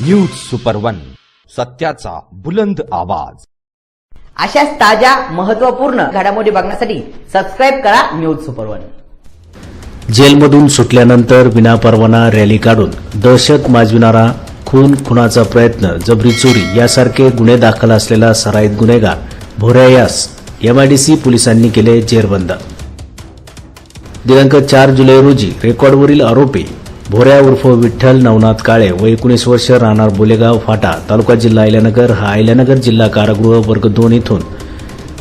News super one, सत्याचा बुलंद आवाज। अशाच ताज्या महत्त्वपूर्ण घडामोडी बघण्यासाठी सबस्क्राइब करा न्यूज सुपर वन। जेलमधून सुटल्यानंतर विनापरवाना रॅली काढून दहशत माजविणारा, खुनाचा प्रयत्न, जबरी चोरी यासारखे गुन्हे दाखल असलेला सराईत गुन्हेगार भोऱ्या यास एमआयडीसी पोलिसांनी केले जेरबंद। दिनांक 4 जुलै रोजी रेकॉर्डवरील आरोपी भोऱ्या उर्फ विठ्ठल नवनाथ काळे व 19 वर्ष, राहणार बोलेगाव फाटा, तालुका जिल्हा अहिल्यानगर हा अहिल्यानगर जिल्हा कारागृह वर्ग 2 इथून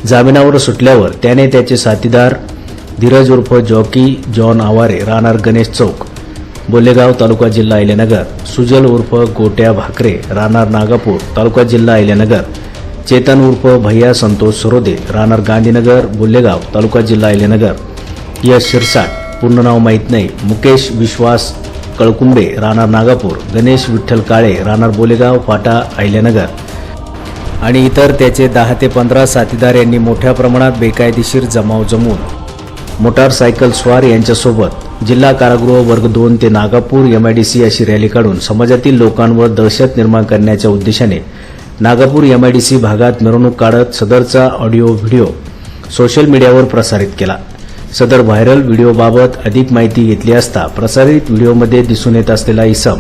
जामिनावर सुटल्यावर त्याने त्याचे साथीदार धीरज उर्फ जॉकी जॉन आवारे, राहणार गणेश चौक, बोलेगाव, तालुका जिल्हा अहिल्यानगर, सुजल उर्फ गोट्या भाकरे, राहणार नागापूर, तालुका जिल्हा अहिल्यानगर, चेतन उर्फ भैया संतोष सरोदे, राहणार गांधीनगर, बोलेगाव, तालुका जिल्हा अहिल्यानगर, यश शिरसाट, पूर्ण नाव माहीत नाही, मुकेश विश्वास कळकुंबे, राहणार नागापूर, गणेश विठ्ठल काळे, राहणार बोलेगाव फाटा अहिल्यानगर आणि इतर त्याचे 10 ते 15 साथीदार यांनी मोठ्या प्रमाणात बेकायदेशीर जमाव जमवून मोटारसायकल स्वार यांच्यासोबत जिल्हा कारागृह वर्ग 2 ते नागापूर एमआयडीसी अशी रॅली काढून समाजातील लोकांवर दहशत निर्माण करण्याच्या उद्देशाने नागापूर एमआयडीसी भागात मिरवणूक काढत सदरचा ऑडिओ व्हिडिओ सोशल मीडियावर प्रसारित केला। सदर व्हायरल व्हिडिओबाबत अधिक माहिती घेतली असता प्रसारित व्हिडिओमध्ये दिसून येत असलेला इसम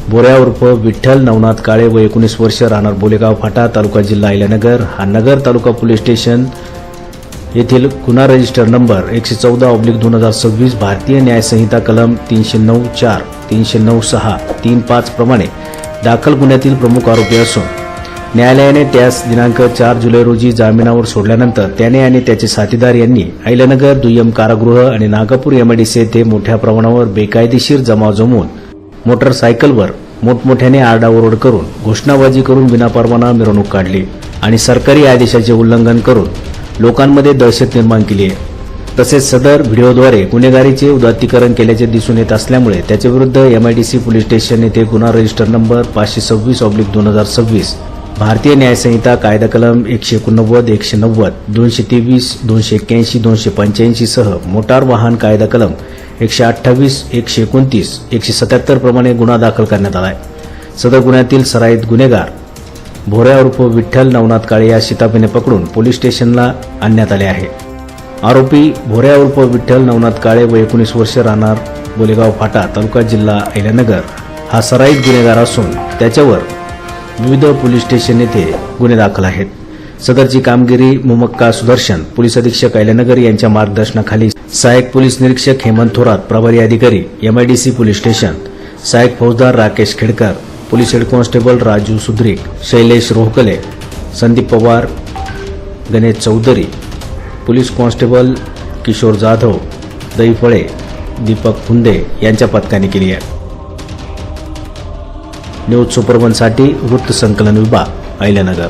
भोऱ्या उर्फ विठ्ठल नवनाथ काळे व 19 वर्ष, राहणार बोलेगाव फाटा, तालुका जिल्हा अहिल्यानगर हा नगर तालुका पोलीस स्टेशन येथील गुन्हा रजिस्टर नंबर 114/2026 भारतीय न्याय संहिता कलम 309(4), 309(6), 3(5) प्रमाणे दाखल गुन्ह्यातील प्रमुख आरोपी असून न्यायालयाने त्यास दिनांक 4 जुलै रोजी जामिनावर सोडल्यानंतर त्याने आणि त्याचे साथीदार यांनी अहिल्यानगर दुय्यम कारागृह आणि नागापूर एमआयडीसी येथे मोठ्या प्रमाणावर बेकायदेशीर जमाव जमवून मोटारसायकलवर मोठमोठ्याने आरडाओरड करून घोषणाबाजी करून विनापरवाना मिरवणूक काढली आणि सरकारी आदेशाचे उल्लंघन करून लोकांमध्ये दहशत निर्माण केली आहे। तसेच सदर व्हिडिओद्वारे गुन्हेगारीचे उदात्तीकरण केल्याचे दिसून येत असल्यामुळे त्याच्याविरुद्ध एमआयडीसी पोलीस स्टेशन येथे गुन्हा रजिस्टर नंबर 526/2026 भारतीय न्याय संहिता कायदा कलम 189, 190, 223, 281, 285 सह मोटार वाहन कायदा कलम 128, 129, 177 प्रमाणे गुन्हा दाखल करण्यात आला आहे। सदर गुन्ह्यातील सराईत गुन्हेगार भोऱ्या उर्फ विठ्ठल नवनाथ काळे या शिताफीने पकडून पोलीस स्टेशनला आणण्यात आले आहे। आरोपी भोऱ्या उर्फ विठ्ठल नवनाथ काळे व 19 वर्ष, राहणार बोलेगाव फाटा, तालुका जिल्हा अहिल्यानगर हा सराईत गुन्हेगार असून त्याच्यावर विविध पोलीस स्टेशन येथे गुन्हे दाखल आहेत। सदरची कामगिरी मुमक्का सुदर्शन, पोलीस अधीक्षक अहिल्यानगर यांच्या मार्गदर्शनाखाली सहाय्यक पोलीस निरीक्षक हेमंत थोरात, प्रभारी अधिकारी एमआयडीसी पोलीस स्टेशन, सहाय्यक फौजदार Rakesh Khedkar, police head constable Raju Sudrik, Shailesh Rohakle, Sandeep Pawar, Ganesh Chaudhari, police constable Kishor Jadhav, Daiphale, Deepak Phunde यांच्या पथकाने केली आहे। न्यूज सुपर वन साठी वृत्त संकलन विभाग, अहिल्यानगर।